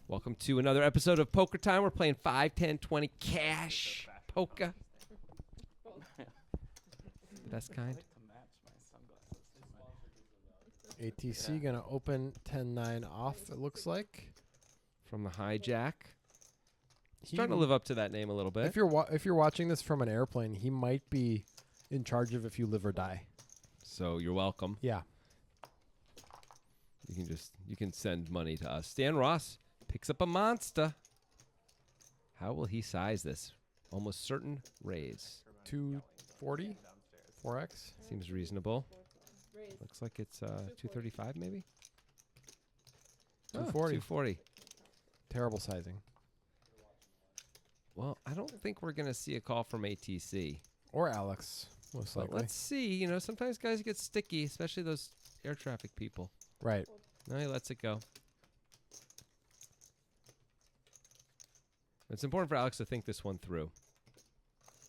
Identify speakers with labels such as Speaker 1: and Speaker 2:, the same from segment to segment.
Speaker 1: Welcome to another episode of Poker Time. We're playing 5, 10, 20 cash poker. Best kind.
Speaker 2: ATC gonna open 10-9 off, it looks like.
Speaker 1: From the hijack. He's trying to live up to that name a little bit.
Speaker 2: If you're watching this from an airplane, he might be in charge of if you live or die.
Speaker 1: So you're welcome.
Speaker 2: Yeah.
Speaker 1: You can send money to us. Stan Ross picks up a monster. How will he size this? Almost certain raise.
Speaker 2: 240? 4x?
Speaker 1: Seems reasonable. Looks like it's 235 maybe?
Speaker 2: 240.
Speaker 1: 240.
Speaker 2: Terrible sizing.
Speaker 1: Well, I don't think we're going to see a call from ATC.
Speaker 2: Or Alex, most
Speaker 1: But
Speaker 2: likely.
Speaker 1: let's see. You know, sometimes guys get sticky, especially those air traffic people.
Speaker 2: Right.
Speaker 1: No, he lets it go. It's important for Alex to think this one through.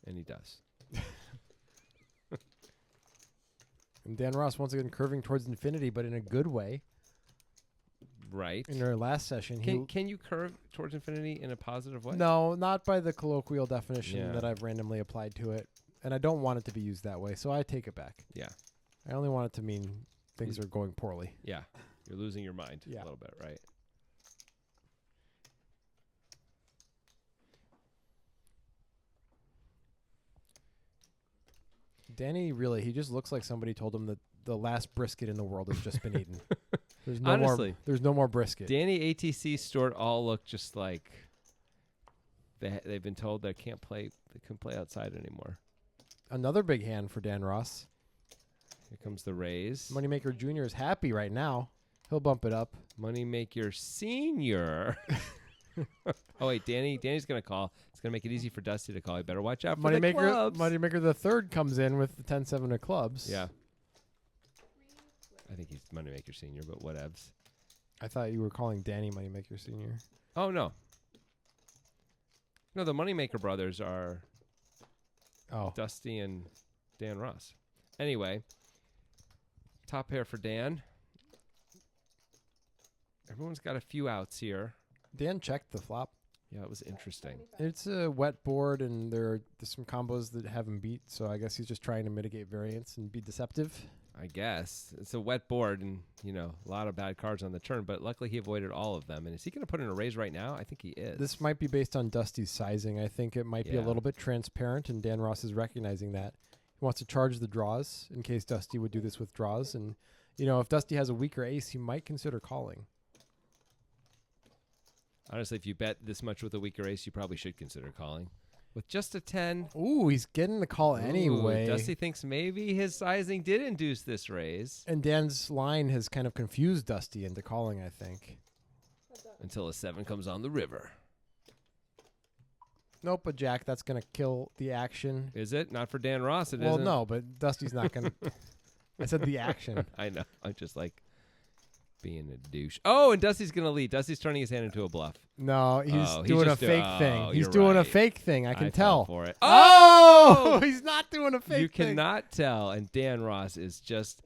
Speaker 1: And he does.
Speaker 2: And Dan Ross once again curving towards infinity, but in a good way.
Speaker 1: Right.
Speaker 2: In our last session,
Speaker 1: Can you curve towards infinity in a positive way?
Speaker 2: No, not by the colloquial definition
Speaker 1: Yeah.
Speaker 2: that I've randomly applied to it. And I don't want it to be used that way, so I take it back.
Speaker 1: Yeah.
Speaker 2: I only want it to mean things are going poorly.
Speaker 1: Yeah. You're losing your mind
Speaker 2: Yeah.
Speaker 1: a little bit, right?
Speaker 2: Danny, really, he just looks like somebody told him that the last brisket in the world has just been eaten. There's no
Speaker 1: Honestly,
Speaker 2: more. There's no more brisket.
Speaker 1: Danny ATC Stewart all look just like they've been told they couldn't play outside anymore.
Speaker 2: Another big hand for Dan Ross.
Speaker 1: Here comes the raise.
Speaker 2: Moneymaker Jr. is happy right now. He'll bump it up.
Speaker 1: Moneymaker Senior. Oh wait, Danny's gonna call. It's gonna make it easy for Dusty to call. You better watch out for the clubs.
Speaker 2: Moneymaker the third comes in with the 10-7 of clubs.
Speaker 1: Yeah. I think he's Moneymaker Senior, but whatevs.
Speaker 2: I thought you were calling Danny Moneymaker Senior.
Speaker 1: Oh no. No, the Moneymaker brothers are Dusty and Dan Ross. Anyway, top pair for Dan. Everyone's got a few outs here.
Speaker 2: Dan checked the flop.
Speaker 1: Yeah, it was interesting.
Speaker 2: It's a wet board, and there's some combos that have him beat, so I guess he's just trying to mitigate variance and be deceptive.
Speaker 1: I guess. It's a wet board and, a lot of bad cards on the turn, but luckily he avoided all of them. And is he going to put in a raise right now? I think he is.
Speaker 2: This might be based on Dusty's sizing. I think it might be a little bit transparent, and Dan Ross is recognizing that. He wants to charge the draws in case Dusty would do this with draws. And, if Dusty has a weaker ace, he might consider calling.
Speaker 1: Honestly, if you bet this much with a weaker ace, you probably should consider calling. With just a 10.
Speaker 2: Ooh, he's getting the call anyway.
Speaker 1: Dusty thinks maybe his sizing did induce this raise.
Speaker 2: And Dan's line has kind of confused Dusty into calling, I think.
Speaker 1: Until a 7 comes on the river.
Speaker 2: Nope, but Jack, that's going to kill the action.
Speaker 1: Is it? Not for Dan Ross, it
Speaker 2: well,
Speaker 1: isn't.
Speaker 2: no, but Dusty's not going to. I said the action.
Speaker 1: I know. I'm just like being a douche. Oh, and Dusty's going to lead. Dusty's turning his hand into a bluff.
Speaker 2: No, he's doing a fake thing. He's doing a fake thing. I can tell.
Speaker 1: For it.
Speaker 2: Oh, he's not doing a fake thing.
Speaker 1: You cannot tell. And Dan Ross is just,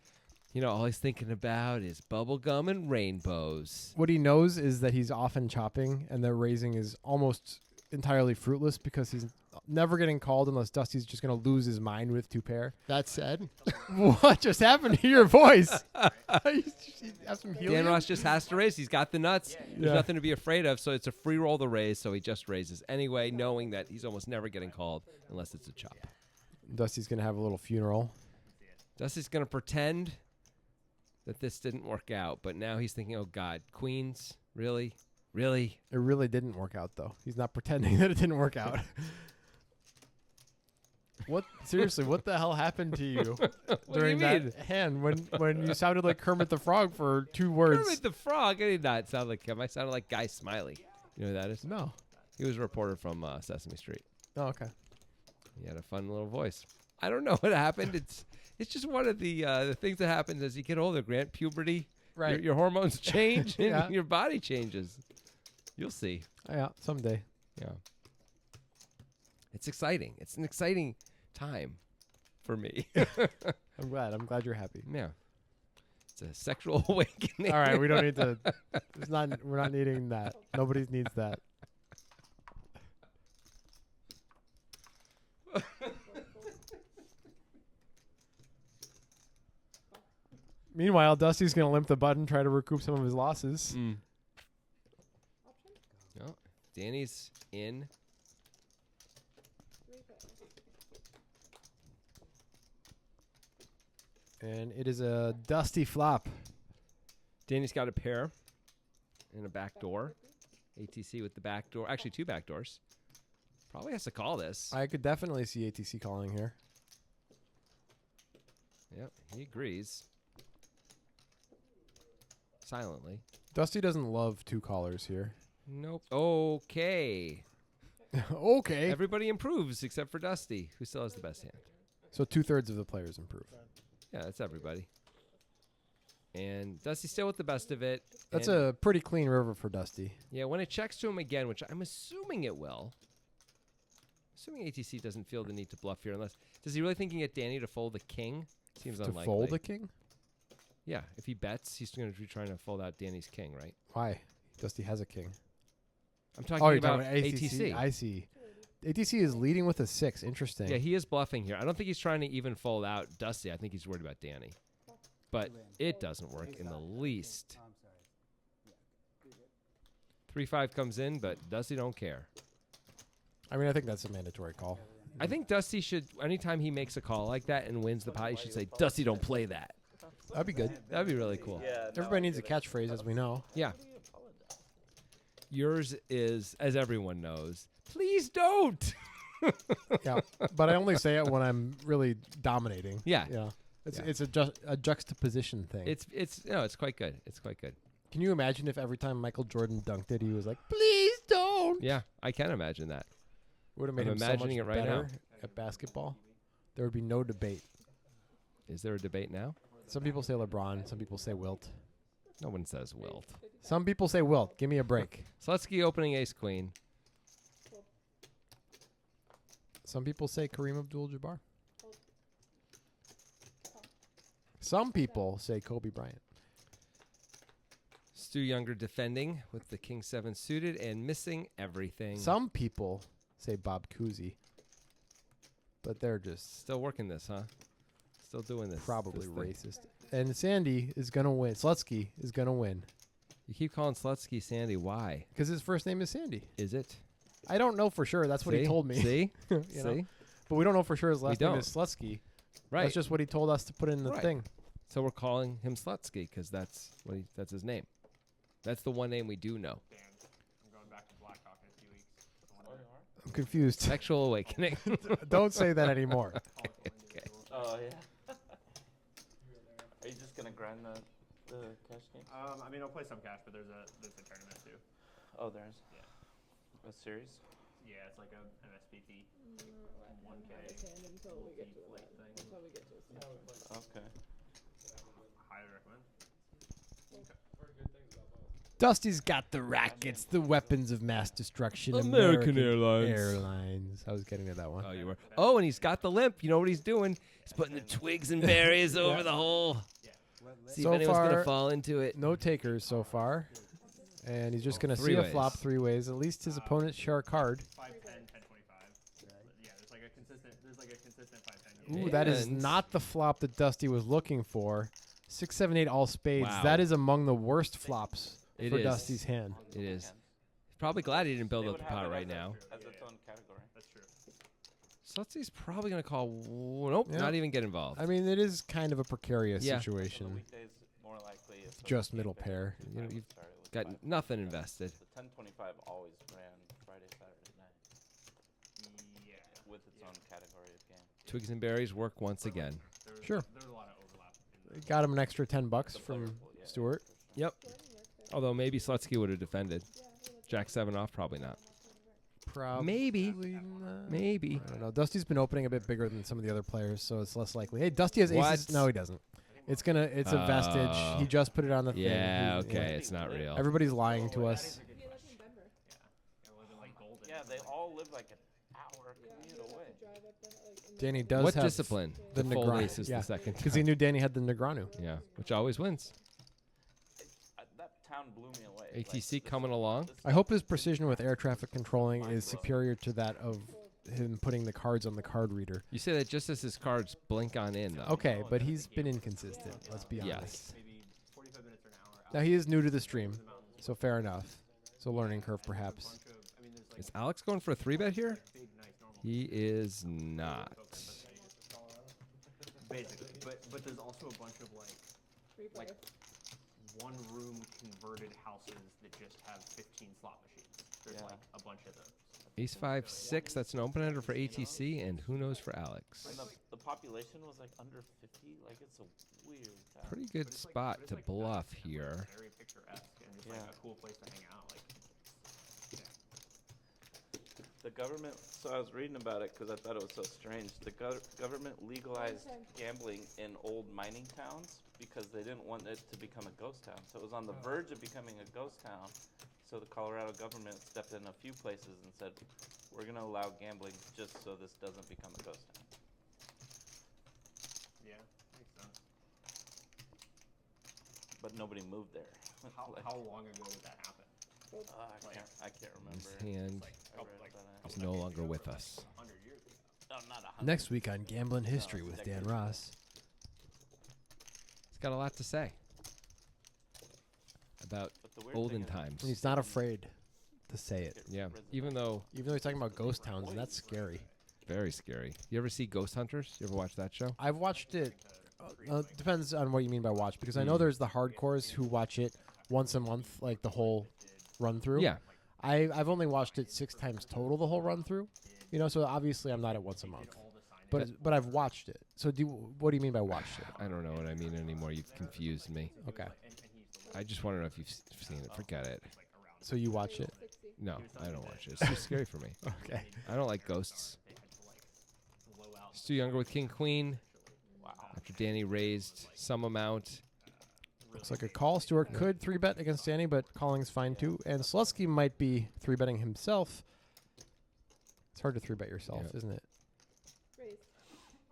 Speaker 1: all he's thinking about is bubblegum and rainbows.
Speaker 2: What he knows is that he's often chopping, and that raising is almost entirely fruitless because he's never getting called unless Dusty's just going to lose his mind with 2 pair.
Speaker 3: That said,
Speaker 2: what just happened to your voice? Have some helium?
Speaker 1: Dan Ross just has to raise. He's got the nuts. There's nothing to be afraid of, so it's a free roll to raise, so he just raises anyway, knowing that he's almost never getting called unless it's a chop.
Speaker 2: Dusty's going to have a little funeral.
Speaker 1: Dusty's going to pretend that this didn't work out, but now he's thinking, oh, God, queens? Really? Really?
Speaker 2: It really didn't work out, though. He's not pretending that it didn't work out. What? Seriously, what the hell happened to you during that hand when you sounded like Kermit the Frog for 2 words?
Speaker 1: Kermit the Frog? I did not sound like him. I sounded like Guy Smiley. You know who that is?
Speaker 2: No.
Speaker 1: He was a reporter from Sesame Street.
Speaker 2: Oh, okay.
Speaker 1: He had a fun little voice. I don't know what happened. It's just one of the things that happens as you get older, Grant. Puberty.
Speaker 2: Right.
Speaker 1: Your hormones change and your body changes. You'll see.
Speaker 2: Yeah, someday.
Speaker 1: Yeah. It's exciting. It's an exciting time for me.
Speaker 2: I'm glad you're happy.
Speaker 1: Yeah. It's a sexual awakening.
Speaker 2: All right, we don't need to. We're not needing that. Nobody needs that. Meanwhile, Dusty's gonna limp the button, try to recoup some of his losses.
Speaker 1: No, Danny's in.
Speaker 2: And it is a Dusty flop.
Speaker 1: Danny's got a pair and a back door. ATC with the back door. Actually, 2 back doors. Probably has to call this.
Speaker 2: I could definitely see ATC calling here.
Speaker 1: Yep, he agrees. Silently.
Speaker 2: Dusty doesn't love 2 callers here.
Speaker 1: Nope. Okay.
Speaker 2: Okay.
Speaker 1: Everybody improves except for Dusty, who still has the best hand.
Speaker 2: So 2/3 of the players improve.
Speaker 1: Yeah, that's everybody. And Dusty's still with the best of it.
Speaker 2: That's
Speaker 1: and
Speaker 2: a pretty clean river for Dusty.
Speaker 1: yeah, when it checks to him again, which I'm assuming it will. Assuming ATC doesn't feel the need to bluff here, unless does he really think he can get Danny to fold the king? Seems
Speaker 2: To
Speaker 1: unlikely.
Speaker 2: fold a king?
Speaker 1: Yeah, if he bets, he's going to be trying to fold out Danny's king, right?
Speaker 2: Why? Dusty has a king.
Speaker 1: I'm talking
Speaker 2: You're
Speaker 1: about
Speaker 2: talking
Speaker 1: ATC.
Speaker 2: I see. ATC is leading with a 6. Interesting.
Speaker 1: Yeah, he is bluffing here. I don't think he's trying to even fold out Dusty. I think he's worried about Danny. But it doesn't work in the least. 3-5 comes in, but Dusty don't care.
Speaker 2: I mean, I think that's a mandatory call.
Speaker 1: I think Dusty should, anytime he makes a call like that and wins the pot, he should say, Dusty, don't play that.
Speaker 2: That'd be good.
Speaker 1: That'd be really cool.
Speaker 2: Everybody needs a catchphrase, as we know.
Speaker 1: Yeah. Yours is, as everyone knows, please don't.
Speaker 2: Yeah, but I only say it when I'm really dominating.
Speaker 1: Yeah.
Speaker 2: Yeah. It's
Speaker 1: Yeah.
Speaker 2: a juxtaposition thing.
Speaker 1: It's quite good. It's quite good.
Speaker 2: Can you imagine if every time Michael Jordan dunked it, he was like, "Please don't."
Speaker 1: Yeah, I can imagine that.
Speaker 2: Would have made
Speaker 1: I'm
Speaker 2: him so
Speaker 1: imagining
Speaker 2: much
Speaker 1: it right
Speaker 2: better
Speaker 1: now.
Speaker 2: at basketball. There would be no debate.
Speaker 1: Is there a debate now?
Speaker 2: Some people say LeBron. Some people say Wilt.
Speaker 1: No one says Wilt.
Speaker 2: Some people say Wilt. Give me a break.
Speaker 1: Slutsky opening ace queen.
Speaker 2: Some people say Kareem Abdul-Jabbar. Some people say Kobe Bryant.
Speaker 1: Stu Younger defending with the king 7 suited and missing everything.
Speaker 2: Some people say Bob Cousy. But they're just
Speaker 1: Still working this, huh? Still doing this.
Speaker 2: probably
Speaker 1: this thing.
Speaker 2: racist. And Sandy is going to win. Slutsky is going to win.
Speaker 1: You keep calling Slutsky Sandy. Why?
Speaker 2: Because his first name is Sandy.
Speaker 1: Is it?
Speaker 2: I don't know for sure. That's what he
Speaker 1: See?
Speaker 2: told me.
Speaker 1: See?
Speaker 2: You
Speaker 1: See?
Speaker 2: know? But we don't know for sure his last name
Speaker 1: don't.
Speaker 2: is Slutsky.
Speaker 1: Right.
Speaker 2: That's just what he told us to put in the
Speaker 1: Right.
Speaker 2: thing.
Speaker 1: So we're calling him Slutsky because that's that's his name. That's the one name we do know.
Speaker 3: I'm going back to Blackhawk in a few weeks.
Speaker 2: I'm confused.
Speaker 1: Sexual awakening.
Speaker 2: Don't say that anymore.
Speaker 1: Okay.
Speaker 4: Oh yeah. Are you just gonna grind the cash game?
Speaker 3: I mean, I'll play some cash, but there's a tournament too.
Speaker 4: Oh, there's
Speaker 3: Yeah.
Speaker 4: a series.
Speaker 3: Yeah, it's like an SPT 1K
Speaker 5: Until we get to
Speaker 3: multi-plate thing.
Speaker 5: until we get to a
Speaker 4: Okay.
Speaker 3: Highly recommend.
Speaker 2: Dusty's got the rackets, the weapons of mass destruction.
Speaker 1: American Airlines.
Speaker 2: Airlines. I was getting to that one.
Speaker 1: Oh, you were. Oh, and he's got the limp. You know what he's doing? He's putting the twigs and berries over the hole. See
Speaker 2: So
Speaker 1: if anyone's gonna
Speaker 2: far,
Speaker 1: fall into it.
Speaker 2: No takers so far. And he's just going to
Speaker 1: three
Speaker 2: see a
Speaker 1: ways.
Speaker 2: flop 3 ways. At least his opponent's share a card.
Speaker 3: 5, 10, 10, 25. Yeah, there's like a consistent 5, 10.
Speaker 2: Ooh, that is
Speaker 1: And-
Speaker 2: not the flop that Dusty was looking for. 6, 7, 8, all spades.
Speaker 1: Wow.
Speaker 2: That is among the worst flops
Speaker 1: It
Speaker 2: for
Speaker 1: is.
Speaker 2: Dusty's hand.
Speaker 1: It is. He's probably glad he didn't build
Speaker 4: They
Speaker 1: up
Speaker 4: would
Speaker 1: the
Speaker 4: have
Speaker 1: pot
Speaker 4: it
Speaker 1: right
Speaker 4: as a-
Speaker 1: now.
Speaker 4: As its own category.
Speaker 3: That's true.
Speaker 1: Slutsy's probably gonna call. Nope,
Speaker 2: Yeah.
Speaker 1: not even get involved.
Speaker 2: I mean, it is kind of a precarious
Speaker 1: Yeah.
Speaker 4: On the
Speaker 2: situation.
Speaker 4: weekdays, more likely. It's a
Speaker 2: Just
Speaker 4: weekday
Speaker 2: middle
Speaker 4: bet.
Speaker 2: pair.
Speaker 1: You know, you've
Speaker 4: Started with
Speaker 1: got
Speaker 4: 5.
Speaker 1: nothing invested.
Speaker 4: The 1025 always ran Friday, Saturday night
Speaker 3: Yeah.
Speaker 4: with its own category of game.
Speaker 1: Twigs and berries work once again.
Speaker 2: Sure.
Speaker 3: There's a lot of overlap.
Speaker 2: Got him an extra $10 from Stewart.
Speaker 1: Yep. Although maybe Slutsky would have defended. Jack 7 off, probably not.
Speaker 2: Probably
Speaker 1: Maybe.
Speaker 2: not.
Speaker 1: Maybe.
Speaker 2: I don't know. Dusty's been opening a bit bigger than some of the other players, so it's less likely. Hey, Dusty has aces.
Speaker 1: What?
Speaker 2: No, he doesn't. It's a vestige. He just put it on the thing.
Speaker 1: Yeah.
Speaker 2: He's-
Speaker 1: Okay. It's not real.
Speaker 2: Everybody's lying to us.
Speaker 3: Yeah, I live in like Golden.
Speaker 4: Yeah, they all live like an hour for a
Speaker 5: Yeah,
Speaker 4: commute
Speaker 5: you have
Speaker 4: away.
Speaker 5: to drive up the, like, in
Speaker 2: Danny
Speaker 5: the-
Speaker 2: does
Speaker 1: What
Speaker 2: have
Speaker 1: discipline?
Speaker 2: the
Speaker 1: The fold
Speaker 2: Negreanu,
Speaker 1: ace is
Speaker 2: yeah.
Speaker 1: the second.
Speaker 2: because he knew Danny had the Negreanu.
Speaker 1: Yeah, which always wins.
Speaker 4: That town blew me away.
Speaker 1: ATC coming along.
Speaker 2: I hope his precision with air traffic controlling is superior to that of him putting the cards on the card reader.
Speaker 1: You say that just as his cards blink on in, though.
Speaker 2: Okay, but he's been inconsistent. Let's be
Speaker 1: Yes.
Speaker 2: honest.
Speaker 3: Maybe 45 minutes or an hour.
Speaker 2: Now he is new to the stream, so fair enough. So learning curve, perhaps.
Speaker 1: Is Alex going for a 3-bet here?
Speaker 3: Big, nice, normal.
Speaker 1: He is not.
Speaker 3: Basically, but there's also a bunch of
Speaker 5: Free
Speaker 3: like
Speaker 5: play.
Speaker 3: one-room converted houses that just have 15 slot machines. There's
Speaker 4: Yeah.
Speaker 3: like a bunch of those.
Speaker 1: Ace 5 6. That's an open ender for ATC, and who knows for Alex.
Speaker 4: And the population was like under 50. Like it's a weird town.
Speaker 1: Pretty good spot to bluff here.
Speaker 3: Very picturesque and just like
Speaker 4: Yeah.
Speaker 3: a cool place to hang out. Like,
Speaker 4: The government. So I was reading about it because I thought it was so strange. The government legalized gambling in old mining towns because they didn't want it to become a ghost town. So it was on the verge of becoming a ghost town. So the Colorado government stepped in a few places and said, "We're going to allow gambling just so this doesn't become a ghost town."
Speaker 3: yeah, makes sense.
Speaker 4: But nobody moved there.
Speaker 3: How long ago did that happen?
Speaker 4: I can't remember.
Speaker 1: His hand
Speaker 4: I read about it.
Speaker 1: is no longer with us.
Speaker 3: 100 years ago.
Speaker 4: No, not 100.
Speaker 2: Next week on Gambling History with Dan Ross.
Speaker 1: He's got a lot to say about
Speaker 4: But the weird
Speaker 1: olden
Speaker 4: thing is-
Speaker 1: times.
Speaker 2: And he's not afraid to say it.
Speaker 1: Yeah, even though
Speaker 2: Even though he's talking about ghost towns, and that's scary.
Speaker 1: very scary. You ever see Ghost Hunters? You ever watch that show?
Speaker 2: I've watched it. Depends on what you mean by watch, because I know there's the hardcores who watch it once a month, like the whole run through.
Speaker 1: Yeah.
Speaker 2: I've only watched it 6 times total, the whole run through. You know, so obviously I'm not at once a month. But I've watched it. So what do you mean by watched it?
Speaker 1: I don't know what I mean anymore. You've confused me.
Speaker 2: Okay.
Speaker 1: I just want to know if you've seen it. Forget it.
Speaker 2: So you watch it.
Speaker 5: 60.
Speaker 1: No, I don't watch it. It's too scary for me.
Speaker 2: Okay.
Speaker 1: I don't like ghosts. Stu Younger with King Queen.
Speaker 4: Wow.
Speaker 1: After Danny raised some amount.
Speaker 2: Looks like a call. Stewart could 3-bet against Danny, but calling's fine too. And Slutsky might be 3-betting himself. It's hard to 3-bet yourself,
Speaker 1: Yeah.
Speaker 2: isn't it?
Speaker 5: Raise.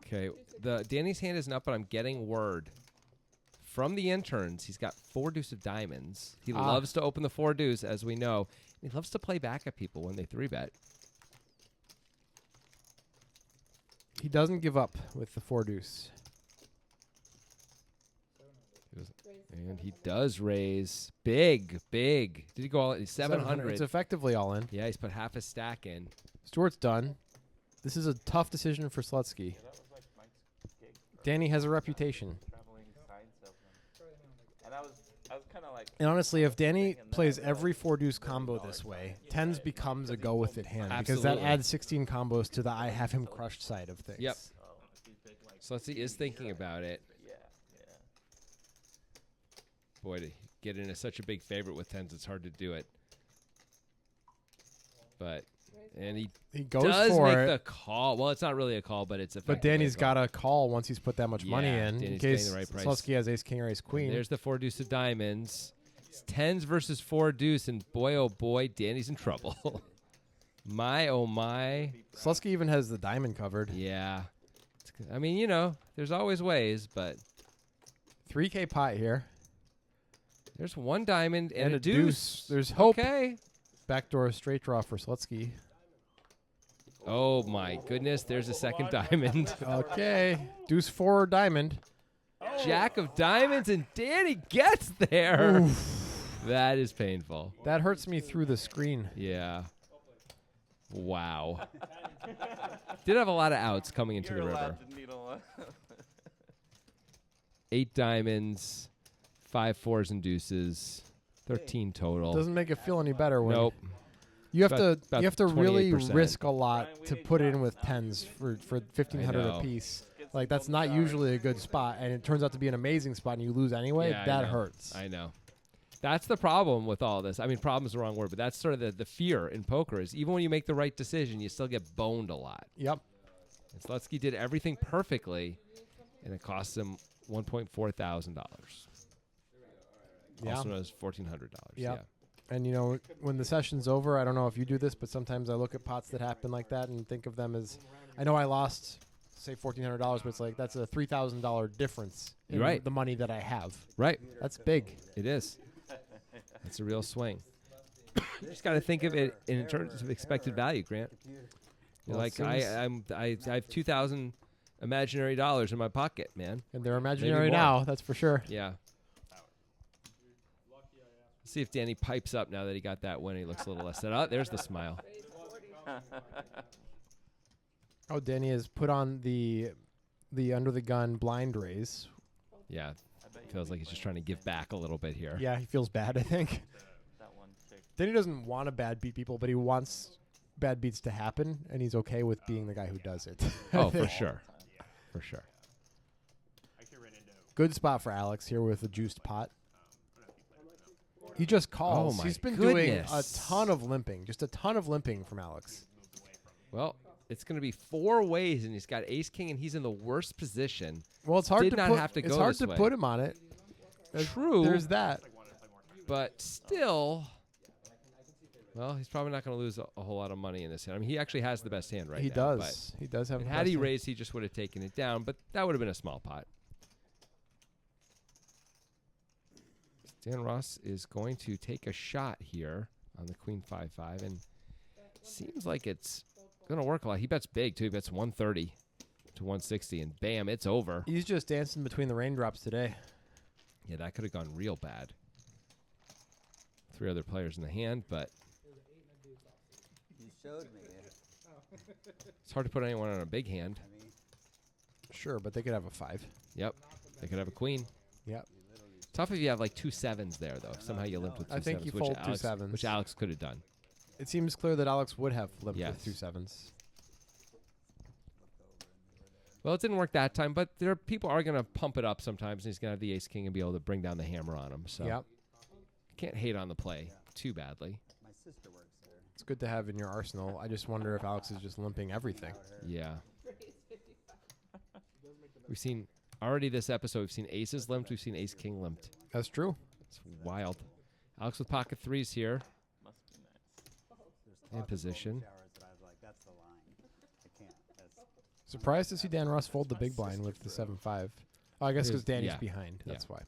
Speaker 1: Okay, the Danny's hand isn't up, but I'm getting word from the interns. He's got 4 deuce of diamonds. He loves to open the 4 deuce, as we know. He loves to play back at people when they 3-bet.
Speaker 2: He doesn't give up with the 4 deuce.
Speaker 5: Raise.
Speaker 1: And he does raise big. Did he go all 700?
Speaker 2: It's effectively all in.
Speaker 1: Yeah, he's put half his stack in.
Speaker 2: Stewart's done. This is a tough decision for Slutsky.
Speaker 4: Yeah, that was like Mike's gig.
Speaker 2: Danny has a reputation.
Speaker 4: Traveling sign salesman. And I was kind of like.
Speaker 2: And honestly, if Danny plays every 4 deuce combo this way, tens becomes a go with it hand because that
Speaker 1: Absolutely.
Speaker 2: adds 16 combos to the I have him crushed side of things.
Speaker 1: Yep. So let's see, is thinking about it.
Speaker 4: Yeah.
Speaker 1: Boy, to get into such a big favorite with tens, it's hard to do it. But and he
Speaker 2: He goes
Speaker 1: does
Speaker 2: for
Speaker 1: make
Speaker 2: it,
Speaker 1: the call. Well, it's not really a call, but it's
Speaker 2: but
Speaker 1: effectively
Speaker 2: Danny's
Speaker 1: a call.
Speaker 2: got to call once he's put that much money
Speaker 1: Yeah,
Speaker 2: in
Speaker 1: Danny's
Speaker 2: case
Speaker 1: getting the right price.
Speaker 2: Slutsky has ace king or ace queen.
Speaker 1: There's the 4 deuce of diamonds. It's tens versus 4 deuce, and boy, oh boy, Danny's in trouble. My, oh my.
Speaker 2: Slutsky even has the diamond covered.
Speaker 1: Yeah. I mean, you know, there's always ways, but
Speaker 2: 3K pot here.
Speaker 1: there's 1 diamond and,
Speaker 2: And
Speaker 1: a
Speaker 2: a
Speaker 1: deuce.
Speaker 2: deuce. There's hope.
Speaker 1: Okay.
Speaker 2: Backdoor straight draw for Slutsky.
Speaker 1: Oh my goodness, there's a second diamond.
Speaker 2: Okay. Deuce 4 diamond.
Speaker 1: Jack of diamonds, and Danny gets there. That is painful.
Speaker 2: That hurts me through the screen.
Speaker 1: Yeah. Wow. Did have a lot of outs coming into
Speaker 4: You're
Speaker 1: the river.
Speaker 4: allowed to needle one.
Speaker 1: 8 diamonds, 5 fours and deuces, 13 total.
Speaker 2: Doesn't make it feel any better when
Speaker 1: Nope.
Speaker 2: you have
Speaker 1: About-
Speaker 2: to you have to
Speaker 1: about
Speaker 2: really
Speaker 1: 28%.
Speaker 2: risk a lot
Speaker 4: Ryan, we
Speaker 2: to
Speaker 4: need
Speaker 2: put in
Speaker 4: shots
Speaker 2: with
Speaker 4: now.
Speaker 2: tens for 1,500
Speaker 1: I know.
Speaker 2: a piece. Like that's not usually a good spot, and it turns out to be an amazing spot, and you lose anyway.
Speaker 1: Yeah, I
Speaker 2: that
Speaker 1: know.
Speaker 2: hurts.
Speaker 1: I know. That's the problem with all this. I mean, problem is the wrong word, but that's sort of the fear in poker is even when you make the right decision, you still get boned a lot.
Speaker 2: Yep.
Speaker 1: And Slutsky did everything perfectly, and it cost him $1,400.
Speaker 2: Yeah.
Speaker 1: Also known as $1,400.
Speaker 2: Yeah. And, you know, when the session's over, I don't know if you do this, but sometimes I look at pots that happen like that and think of them as, I know I lost, say, $1,400, but it's like that's a $3,000 difference in
Speaker 1: You're right.
Speaker 2: the money that I have.
Speaker 1: Right.
Speaker 2: That's big.
Speaker 1: It is. It's a real swing. You just got to think of it in terms of expected value, Grant. You're
Speaker 2: Well,
Speaker 1: like,
Speaker 2: it
Speaker 1: I have 2,000 imaginary dollars in my pocket, man.
Speaker 2: And they're imaginary
Speaker 1: more.
Speaker 2: now, that's for sure.
Speaker 1: Yeah. See if Danny pipes up now that he got that win. He looks a little less set. Oh, there's the smile.
Speaker 2: Oh, Danny has put on the under the gun blind raise.
Speaker 1: Yeah. Feels like he's just trying to give back a little bit here.
Speaker 2: Yeah, he feels bad, I think.
Speaker 4: That one chick.
Speaker 2: Danny doesn't want to bad beat people, but he wants bad beats to happen, and he's okay with being the guy who does it.
Speaker 1: Oh, for sure. For sure.
Speaker 2: Good spot for Alex here with a juiced pot. He just calls.
Speaker 1: Oh, my
Speaker 2: He's been doing a
Speaker 1: goodness.
Speaker 2: ton of limping, just a ton of limping from Alex.
Speaker 1: Well, it's going to be 4 ways, and he's got ace king, and he's in the worst position.
Speaker 2: Well, it's hard
Speaker 1: Did
Speaker 2: to
Speaker 1: not
Speaker 2: put.
Speaker 1: have to
Speaker 2: it's
Speaker 1: go
Speaker 2: hard
Speaker 1: this
Speaker 2: to
Speaker 1: way.
Speaker 2: put him on it.
Speaker 1: True.
Speaker 2: There's that.
Speaker 1: But still, well, he's probably not going to lose a whole lot of money in this hand. I mean, he actually has the best hand right
Speaker 2: He
Speaker 1: now.
Speaker 2: does. He does have.
Speaker 1: But
Speaker 2: the
Speaker 1: had
Speaker 2: best
Speaker 1: he
Speaker 2: hand.
Speaker 1: raised, he just would have taken it down, but that would have been a small pot. Dan Ross is going to take a shot here on the queen 5-5, and seems like it's going to work a lot. He bets big, too. He bets 130 to 160, and bam, it's over.
Speaker 2: He's just dancing between the raindrops today.
Speaker 1: Yeah, that could have gone real bad. 3 other players in the hand, but
Speaker 6: You showed me.
Speaker 1: it's hard to put anyone on a big hand.
Speaker 6: I mean,
Speaker 2: Sure, but they could have a 5.
Speaker 1: Yep, they could have a queen.
Speaker 2: Yep.
Speaker 1: Tough if you have like 2 7s there, though. If somehow you limped with 2
Speaker 2: I think
Speaker 1: sevens,
Speaker 2: you
Speaker 1: which
Speaker 2: fold 2
Speaker 1: Alex,
Speaker 2: sevens.
Speaker 1: which Alex could have done.
Speaker 2: It seems clear that Alex would have limped
Speaker 1: Yes.
Speaker 2: with 2 7s.
Speaker 1: Well, it didn't work that time, but there are people are going to pump it up sometimes, and he's going to have the ace king and be able to bring down the hammer on him. So
Speaker 2: Yep.
Speaker 1: can't hate on the play too badly.
Speaker 6: my sister works there.
Speaker 2: It's good to have in your arsenal. I just wonder if Alex is just limping everything.
Speaker 1: Yeah. We've seen already this episode. We've seen aces limped. We've seen ace king limped.
Speaker 2: That's true.
Speaker 1: It's wild. Alex with pocket 3s here
Speaker 4: Must be nice.
Speaker 1: in position.
Speaker 6: Showers that I was like, that's the line. I can't. That's
Speaker 2: Surprised to see Dan Ross fold the big blind with the 7-5. Oh, I guess because Danny's
Speaker 1: yeah.
Speaker 2: behind.
Speaker 1: Yeah.
Speaker 2: That's why.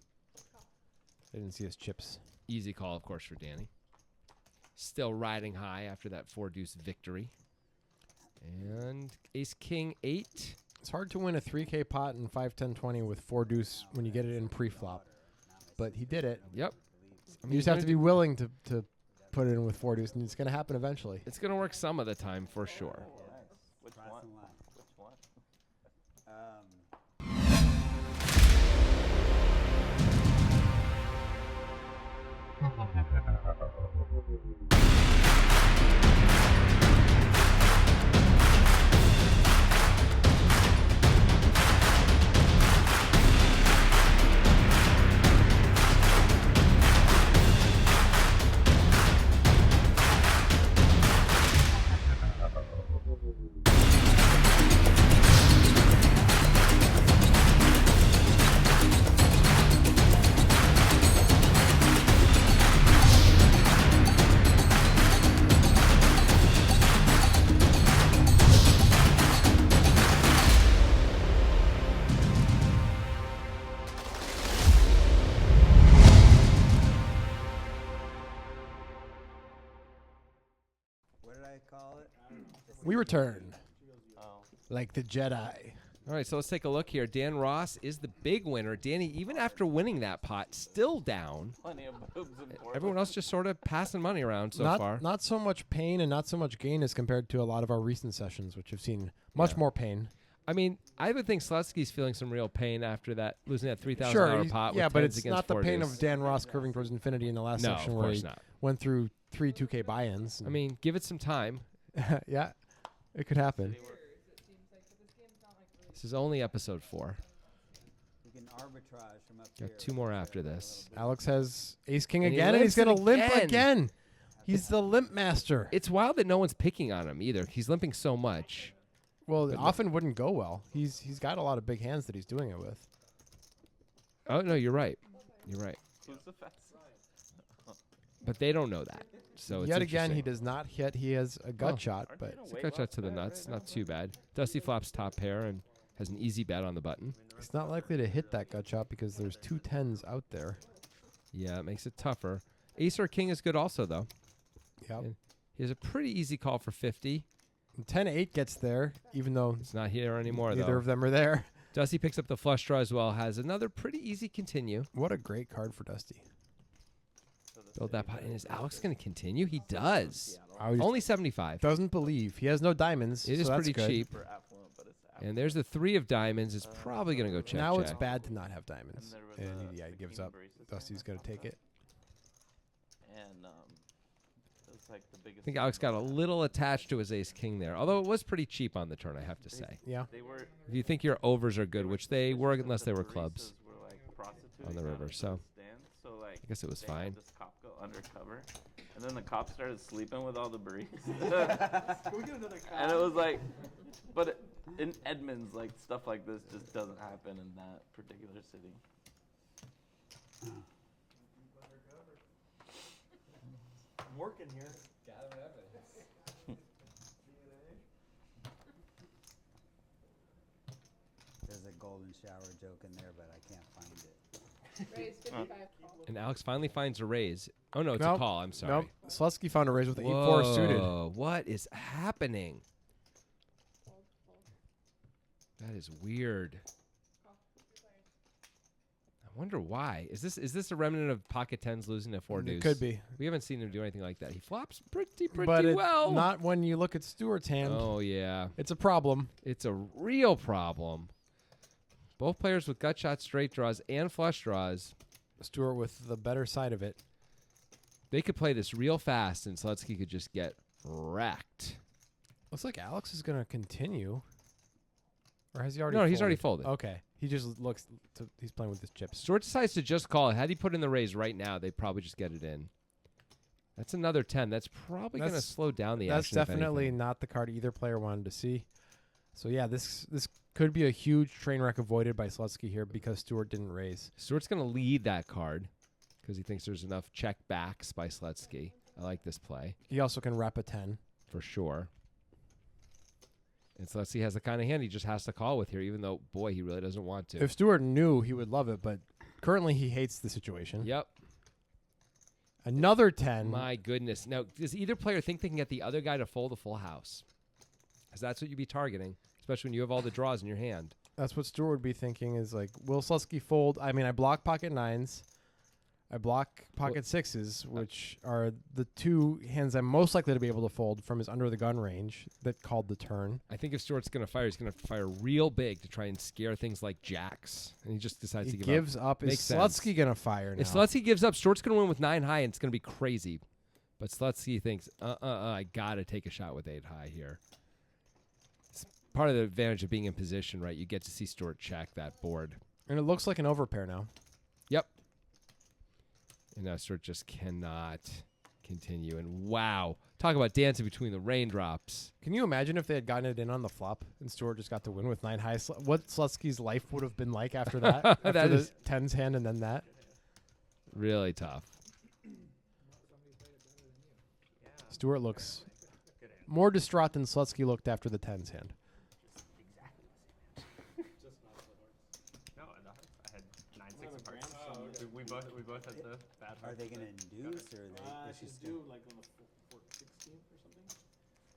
Speaker 2: I didn't see his chips.
Speaker 1: Easy call, of course, for Danny. Still riding high after that 4-deuce victory. And ace king 8.
Speaker 2: It's hard to win a 3K pot in 5-10-20 with 4 deuce when you get it in pre-flop. But he did it.
Speaker 1: Yep.
Speaker 2: You just have to be willing to put it in with 4 deuce, and it's going to happen eventually.
Speaker 1: It's going to work some of the time for sure.
Speaker 4: Which
Speaker 6: cross
Speaker 4: one?
Speaker 6: the line.
Speaker 4: Which one?
Speaker 6: what did I call it?
Speaker 2: We return
Speaker 4: Oh.
Speaker 2: like the Jedi.
Speaker 1: All right, so let's take a look here. Dan Ross is the big winner. Danny, even after winning that pot, still down.
Speaker 4: Plenty of boobs and board.
Speaker 1: Everyone else just sort of passing money around so
Speaker 2: not,
Speaker 1: far.
Speaker 2: Not so much pain and not so much gain as compared to a lot of our recent sessions, which have seen much
Speaker 1: Yeah.
Speaker 2: more pain.
Speaker 1: I mean, I would think Slutsky's feeling some real pain after that losing that $3,000
Speaker 2: Sure,
Speaker 1: pot.
Speaker 2: yeah,
Speaker 1: with
Speaker 2: but
Speaker 1: tens
Speaker 2: it's
Speaker 1: against
Speaker 2: not the
Speaker 1: four
Speaker 2: pain
Speaker 1: deuce.
Speaker 2: of Dan Ross curving towards infinity in the last
Speaker 1: No,
Speaker 2: section
Speaker 1: of
Speaker 2: where
Speaker 1: course
Speaker 2: he
Speaker 1: not.
Speaker 2: went through 3 2K buy-ins.
Speaker 1: I mean, give it some time.
Speaker 2: yeah, it could happen.
Speaker 1: This is only episode 4.
Speaker 6: You can arbitrage from up
Speaker 1: Got
Speaker 6: here.
Speaker 1: 2 more after this.
Speaker 2: Alex has ace king
Speaker 1: And he
Speaker 2: again, and he's
Speaker 1: limps it
Speaker 2: going to limp
Speaker 1: again.
Speaker 2: again. He's the limp master.
Speaker 1: It's wild that no one's picking on him either. He's limping so much.
Speaker 2: Well, it
Speaker 1: But
Speaker 2: often wouldn't go well. He's got a lot of big hands that he's doing it with.
Speaker 1: Oh, no, you're right. You're right.
Speaker 4: Who's the fastest?
Speaker 1: But they don't know that. So it's
Speaker 2: Yet again, he
Speaker 1: interesting.
Speaker 2: does not hit. He has a gut
Speaker 1: Oh.
Speaker 2: shot,
Speaker 4: Aren't
Speaker 2: but
Speaker 4: they in a
Speaker 1: It's a
Speaker 4: weight
Speaker 1: gut shot
Speaker 4: loss
Speaker 1: to the
Speaker 4: diet
Speaker 1: nuts.
Speaker 4: right
Speaker 1: Not
Speaker 4: now?
Speaker 1: too bad. Dusty flops top pair and has an easy bet on the button.
Speaker 2: he's not likely to hit that gut shot because there's 2 10s out there.
Speaker 1: Yeah, it makes it tougher. Ace or king is good also, though.
Speaker 2: Yep.
Speaker 1: And he has a pretty easy call for 50.
Speaker 2: 10-8 gets there, even though
Speaker 1: It's not here anymore,
Speaker 2: neither
Speaker 1: though.
Speaker 2: of them are there.
Speaker 1: Dusty picks up the flush draw as well. Has another pretty easy continue.
Speaker 2: What a great card for Dusty.
Speaker 4: So the
Speaker 1: Build that
Speaker 4: city
Speaker 1: pot. And is
Speaker 4: better
Speaker 1: Alex
Speaker 4: get
Speaker 1: going to continue? He does.
Speaker 2: I just
Speaker 1: Only 75.
Speaker 2: doesn't believe. He has no diamonds.
Speaker 1: It is
Speaker 2: so that's
Speaker 1: pretty
Speaker 2: good.
Speaker 1: cheap.
Speaker 4: super affluent, but it's
Speaker 1: And there's the 3 of diamonds. It's probably going to go check.
Speaker 2: Now it's
Speaker 1: check.
Speaker 2: bad to not have diamonds.
Speaker 4: And there was
Speaker 2: And
Speaker 4: a
Speaker 2: he gives
Speaker 4: bikini
Speaker 2: up.
Speaker 4: braces
Speaker 2: Dusty's
Speaker 4: thing
Speaker 2: going to take it.
Speaker 4: And it's like the biggest.
Speaker 1: I think Alex got a little attached to his ace king there. Although it was pretty cheap on the turn, I have to say.
Speaker 2: Yeah.
Speaker 4: They were.
Speaker 1: If you think your overs are good, which they were
Speaker 4: the-
Speaker 1: unless
Speaker 4: the
Speaker 1: they were
Speaker 4: baristas
Speaker 1: clubs.
Speaker 4: were, like, prostituting
Speaker 1: on the
Speaker 4: out
Speaker 1: river,
Speaker 4: of
Speaker 1: so
Speaker 4: stand. So like
Speaker 1: I guess it was
Speaker 4: they had
Speaker 1: fine.
Speaker 4: This cop go undercover, and then the cop started sleeping with all the baristas.
Speaker 3: Can we get another
Speaker 4: And it was like, but in Edmonds, like stuff like this just doesn't happen in that particular city.
Speaker 3: I'm working here.
Speaker 6: There's a golden shower joke in there, but I can't find it.
Speaker 5: Raise 55 call.
Speaker 1: And Alex finally finds a raise. Oh, no, it's a
Speaker 2: Nope.
Speaker 1: call. I'm sorry.
Speaker 2: Nope. Slutsky found a raise with the 8-4 suited.
Speaker 1: Whoa, what is happening?
Speaker 5: Fold, fold.
Speaker 1: That is weird. I wonder why. Is this a remnant of pocket tens losing to 4 deuce?
Speaker 2: It could be.
Speaker 1: We haven't seen him do anything like that. He flops pretty
Speaker 2: But
Speaker 1: well.
Speaker 2: not when you look at Stewart's hand.
Speaker 1: Oh, yeah.
Speaker 2: It's a problem.
Speaker 1: It's a real problem. Both players with gut shots, straight draws, and flush draws.
Speaker 2: Stewart with the better side of it.
Speaker 1: They could play this real fast, and Slutsky could just get wrecked.
Speaker 2: Looks like Alex is going to continue. Or has he already
Speaker 1: No,
Speaker 2: folded?
Speaker 1: he's already folded.
Speaker 2: Okay. He just looks to, he's playing with his chips.
Speaker 1: Stewart decides to just call it. Had he put in the raise right now, they'd probably just get it in. That's another 10. That's probably going to
Speaker 2: That's-
Speaker 1: slow down the
Speaker 2: That's
Speaker 1: action. if
Speaker 2: definitely
Speaker 1: anything.
Speaker 2: not the card either player wanted to see. So yeah, this could be a huge train wreck avoided by Slutsky here because Stewart didn't raise.
Speaker 1: Stewart's going to lead that card because he thinks there's enough check backs by Slutsky. I like this play
Speaker 2: He also can rep a 10.
Speaker 1: for sure. And Slutsky has the kind of hand he just has to call with here, even though, boy, he really doesn't want to.
Speaker 2: If Stewart knew, he would love it, but currently he hates the situation.
Speaker 1: Yep.
Speaker 2: Another 10.
Speaker 1: My goodness. Now, does either player think they can get the other guy to fold a full house? Because that's what you'd be targeting, especially when you have all the draws in your hand.
Speaker 2: That's what Stewart would be thinking is like, will Slutsky fold? I mean, I block pocket 9s. I block pocket 6s, which are the 2 hands I'm most likely to be able to fold from his under the gun range that called the turn.
Speaker 1: I think if Stewart's going to fire, he's going to fire real big to try and scare things like jacks. And he just decides
Speaker 2: He
Speaker 1: to give
Speaker 2: gives
Speaker 1: up.
Speaker 2: up. Is
Speaker 1: Makes sense.
Speaker 2: Slutsky going to fire now?
Speaker 1: If Slutsky gives up, Stewart's going to win with 9 high, and it's going to be crazy. But Slutsky thinks, I got to take a shot with 8 high here. It's part of the advantage of being in position, right? You get to see Stewart check that board.
Speaker 2: And it looks like an overpair now.
Speaker 1: Yep. And now Stewart just cannot continue. And wow, talk about dancing between the raindrops.
Speaker 2: Can you imagine if they had gotten it in on the flop and Stewart just got to win with 9 high? What Slutsky's life would have been like after that? After
Speaker 1: That
Speaker 2: the
Speaker 1: is-
Speaker 2: 10s hand and then that?
Speaker 1: Really tough.
Speaker 2: Stewart looks more distraught than Slutsky looked after the 10s hand.
Speaker 3: No, I had 9-6 of hearts. We both had the bad
Speaker 6: Are
Speaker 3: hearts.
Speaker 6: they going to induce or they
Speaker 7: She's
Speaker 6: just
Speaker 7: due like on the 16th or something.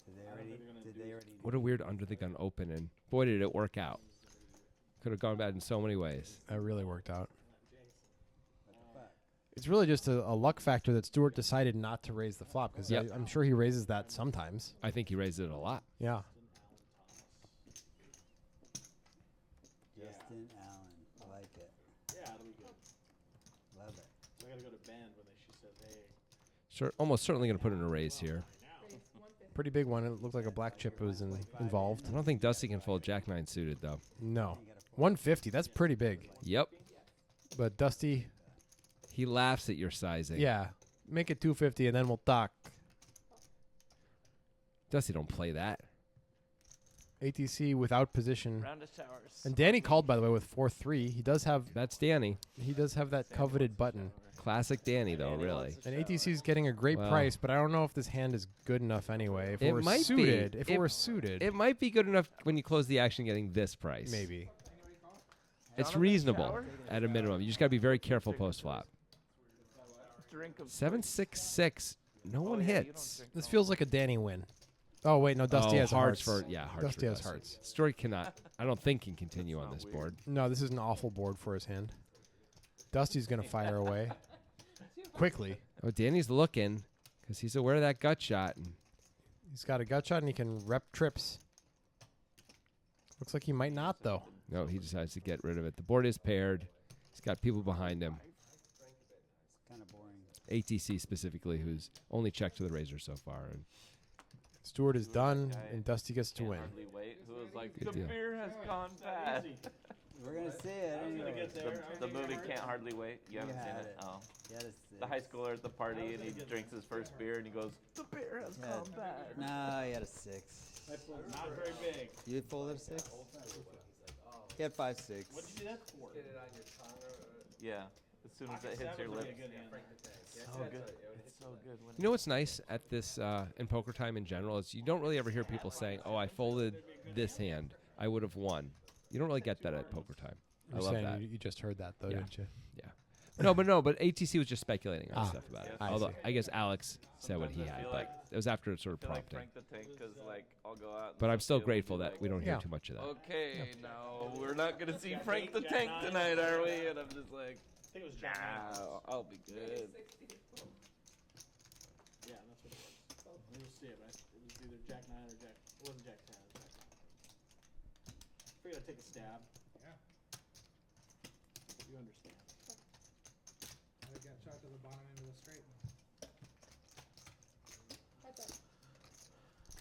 Speaker 6: did they
Speaker 7: I don't
Speaker 6: already
Speaker 7: think they're gonna
Speaker 6: did
Speaker 7: do
Speaker 6: they
Speaker 7: it.
Speaker 6: already
Speaker 1: What a weird under the gun open. And boy, did it work out. Could have gone bad in so many ways.
Speaker 2: That really worked out.
Speaker 6: what the fuck?
Speaker 2: It's really just a luck factor that Stewart decided not to raise the flop because
Speaker 1: Yep.
Speaker 2: I'm sure he raises that sometimes.
Speaker 1: I think he raised it a lot.
Speaker 2: Yeah.
Speaker 6: Justin Allen, I like it,
Speaker 7: Yeah, it'll be good.
Speaker 6: love it.
Speaker 7: So I gotta go to band when she says, hey.
Speaker 1: Sure, almost certainly going to put in a raise here.
Speaker 5: Raise 150.
Speaker 2: Pretty big one. It looked like a black chip was involved.
Speaker 1: I don't think Dusty can fold Jack 9 suited, though.
Speaker 2: No. 150. That's pretty big.
Speaker 1: Yep.
Speaker 2: But Dusty,
Speaker 1: He laughs at your sizing.
Speaker 2: yeah. Make it 250 and then we'll talk.
Speaker 1: Dusty don't play that.
Speaker 2: ATC without position.
Speaker 4: Round of showers.
Speaker 2: And Danny called, by the way, with 4-3. He does have
Speaker 1: That's Danny.
Speaker 2: that coveted button.
Speaker 1: Classic Danny, though,
Speaker 4: Danny
Speaker 1: really.
Speaker 4: wants a
Speaker 2: And
Speaker 4: shower.
Speaker 2: ATC is getting a great
Speaker 1: Well-
Speaker 2: price, but I don't know if this hand is good enough anyway. If
Speaker 1: It
Speaker 2: it were
Speaker 1: might be.
Speaker 2: suited, if
Speaker 1: It-
Speaker 2: it were suited,
Speaker 1: It might be good enough when you close the action getting this price.
Speaker 2: maybe.
Speaker 1: It's
Speaker 4: Jonathan
Speaker 1: reasonable
Speaker 4: shower?
Speaker 1: at a minimum. You just got to be very careful post flop.
Speaker 4: Drink of
Speaker 1: 7-6-6. No one
Speaker 4: yeah, you don't
Speaker 1: hits.
Speaker 4: drink
Speaker 2: This feels like a Danny win. Oh wait, no, Dusty has
Speaker 1: hearts
Speaker 2: hearts.
Speaker 1: for hearts.
Speaker 2: Dusty
Speaker 1: for
Speaker 2: has
Speaker 1: Dusty.
Speaker 2: hearts.
Speaker 1: Story cannot. I don't think can continue on
Speaker 4: not
Speaker 1: this
Speaker 4: weird.
Speaker 1: board.
Speaker 2: No, this is an awful board for his hand. Dusty's gonna fire away quickly.
Speaker 1: Oh, Danny's looking because he's aware of that gut shot. And
Speaker 2: He's got a gut shot and he can rep trips. Looks like he might not though.
Speaker 1: no, he decides to get rid of it. The board is paired. He's got people behind him.
Speaker 6: Kind of boring.
Speaker 1: ATC specifically, who's only checked to the razor so far. And
Speaker 2: Stewart is done
Speaker 4: guy
Speaker 2: and Dusty gets to
Speaker 4: Can't
Speaker 2: win.
Speaker 4: hardly wait. Who was like,
Speaker 1: Good
Speaker 4: the
Speaker 1: deal.
Speaker 4: beer has gone bad.
Speaker 6: We're gonna see it anyway.
Speaker 4: The movie Can't Hardly Wait. You haven't seen
Speaker 6: had
Speaker 4: it?
Speaker 6: it.
Speaker 4: Oh.
Speaker 6: Yeah, it's
Speaker 4: The high schooler at the party and he drinks his first beer and he goes, the beer has
Speaker 6: Yeah.
Speaker 4: gone bad.
Speaker 6: No, he had a 6.
Speaker 7: Not very big.
Speaker 6: You folded a 6? He had 5-6.
Speaker 7: What'd you do that for?
Speaker 4: Yeah. As soon as it hits your lips. So good. It's so good. When
Speaker 1: you know what's nice at this in poker time in general is you don't really ever hear people saying, "Oh, I folded this hand. I would have won." You don't really get that at poker time. I
Speaker 2: You're
Speaker 1: love
Speaker 2: saying
Speaker 1: that.
Speaker 2: You just heard that though,
Speaker 1: Yeah.
Speaker 2: didn't you?
Speaker 1: No, but ATC was just speculating on
Speaker 2: Ah,
Speaker 1: stuff about it.
Speaker 2: I
Speaker 1: Although
Speaker 2: see.
Speaker 1: I guess Alex said what he
Speaker 4: Sometimes I
Speaker 1: had,
Speaker 4: feel
Speaker 1: but
Speaker 4: like-
Speaker 1: it was after sort of
Speaker 4: I feel like
Speaker 1: prompting.
Speaker 4: Frank the Tank because like I'll go out. and
Speaker 1: But I'm still
Speaker 4: Sophia will be
Speaker 1: grateful that
Speaker 4: like,
Speaker 1: we don't hear
Speaker 2: Yeah.
Speaker 1: too much of that.
Speaker 4: Okay, no, we're not gonna see Frank the Tank tonight, are we? And I'm just like,
Speaker 7: I think it was Jack.
Speaker 4: nah, I'll be good.
Speaker 7: Yeah, that's what it was. Let me see it. Right? It was either Jack 9 or Jack. It wasn't Jack 10. It was Jack 9. Figured I'd take a stab. Yeah. You understand.
Speaker 8: I got shot to the bottom end of the straight.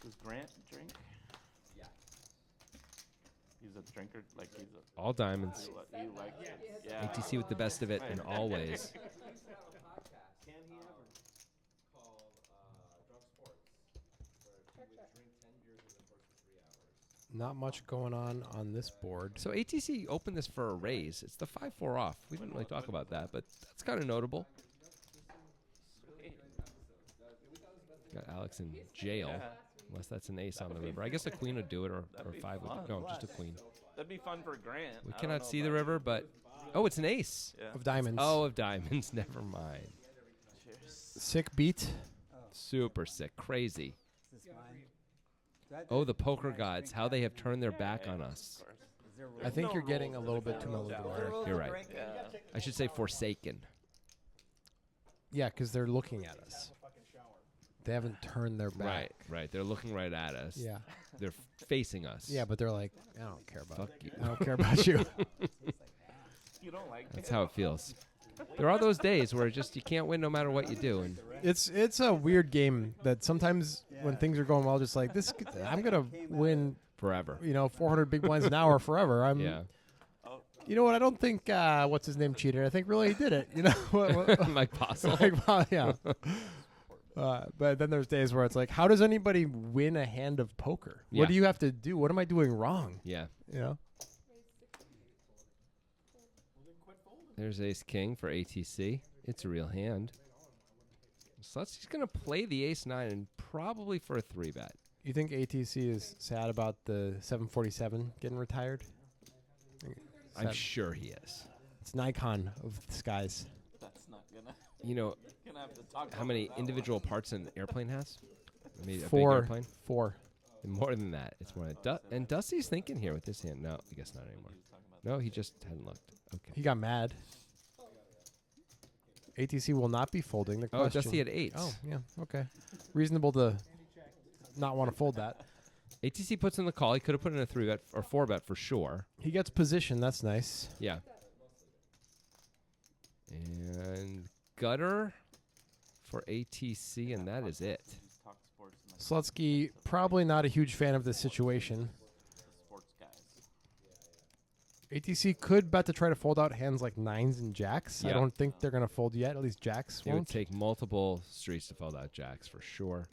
Speaker 4: Does Grant drink? Yeah. He's a drinker, like he's a.
Speaker 1: All diamonds.
Speaker 4: He likes it. Yeah.
Speaker 1: ATC with the best of it in all ways.
Speaker 7: Can he ever?
Speaker 2: Not much going on this board.
Speaker 1: So ATC opened this for a raise. It's the 5-4 off. We didn't really talk about that, but that's kind of notable. Got Alex in jail,
Speaker 4: Yeah.
Speaker 1: unless that's an ace on the river. I guess a queen would do it, or
Speaker 4: That'd be
Speaker 1: 5 would.
Speaker 4: fun.
Speaker 1: No, just a queen.
Speaker 4: That'd be fun for Grant.
Speaker 1: We
Speaker 4: I don't
Speaker 1: cannot
Speaker 4: know
Speaker 1: see the
Speaker 4: about
Speaker 1: river,
Speaker 4: you.
Speaker 1: but oh, it's an ace.
Speaker 4: Yeah.
Speaker 2: Of diamonds.
Speaker 1: Oh, of diamonds. Never mind.
Speaker 4: Cheers.
Speaker 2: Sick beat.
Speaker 1: Super sick, crazy.
Speaker 6: Is this mine? Do I-
Speaker 1: Oh, the poker gods, how they have turned their back on us.
Speaker 6: Is there
Speaker 2: I think
Speaker 4: no
Speaker 2: you're getting a
Speaker 4: rules.
Speaker 2: little bit
Speaker 4: There's
Speaker 2: too
Speaker 4: no
Speaker 2: melodramatic.
Speaker 6: rules
Speaker 1: You're
Speaker 6: for
Speaker 1: right.
Speaker 6: breaking?
Speaker 4: Yeah.
Speaker 1: I should say forsaken.
Speaker 2: Yeah, because they're looking at us. They haven't turned their back.
Speaker 1: Right, right. They're looking right at us.
Speaker 2: Yeah.
Speaker 1: They're facing us.
Speaker 2: Yeah, but they're like, I don't care about
Speaker 1: Fuck
Speaker 2: it.
Speaker 1: you.
Speaker 2: I don't care about you.
Speaker 4: You don't like
Speaker 1: That's how it feels. There are those days where just you can't win no matter what you do, and
Speaker 2: It's a weird game that sometimes when things are going well, just like this, I'm gonna win.
Speaker 1: forever.
Speaker 2: 400 big blinds an hour forever. I'm.
Speaker 1: Yeah.
Speaker 2: You know what? I don't think what's his name cheated. I think really he did it. You know. what,
Speaker 1: Mike Postle.
Speaker 2: like, well, yeah. But then there's days where it's like, how does anybody win a hand of poker?
Speaker 1: Yeah.
Speaker 2: What do you have to do? What am I doing wrong?
Speaker 1: Yeah.
Speaker 2: You know.
Speaker 1: There's Ace King for ATC. It's a real hand. So he's going to play the Ace 9 and probably for a 3-bet.
Speaker 2: You think ATC is sad about the 747 getting retired?
Speaker 1: I'm
Speaker 2: Sad.
Speaker 1: sure he is.
Speaker 2: It's Nikon of the skies.
Speaker 4: That's not gonna.
Speaker 1: You know,
Speaker 4: Gonna have to talk.
Speaker 1: how
Speaker 4: about
Speaker 1: many
Speaker 4: that
Speaker 1: individual parts an airplane has? I mean, a big
Speaker 2: Four.
Speaker 1: airplane?
Speaker 2: Four.
Speaker 1: More than that. It's more than and Dusty's thinking here with this hand. No, I guess not anymore. No, he just hadn't looked. Okay.
Speaker 2: He got mad. ATC will not be folding. The
Speaker 1: Oh,
Speaker 2: question.
Speaker 1: Dusty had 8s.
Speaker 2: Oh, yeah. Okay. Reasonable to not want to fold that.
Speaker 1: ATC puts in the call. He could have put in a 3-bet or 4-bet for sure.
Speaker 2: He gets position. That's nice.
Speaker 1: Yeah. And gutter for ATC, and that is it.
Speaker 4: Talk sports and
Speaker 2: Slutsky, probably not a huge fan of this situation.
Speaker 4: the sports guys.
Speaker 2: ATC could bet to try to fold out hands like 9s and jacks. I
Speaker 1: Yeah.
Speaker 2: don't think they're going to fold yet. At least jacks
Speaker 1: It would
Speaker 2: won't.
Speaker 1: take multiple streets to fold out jacks for sure.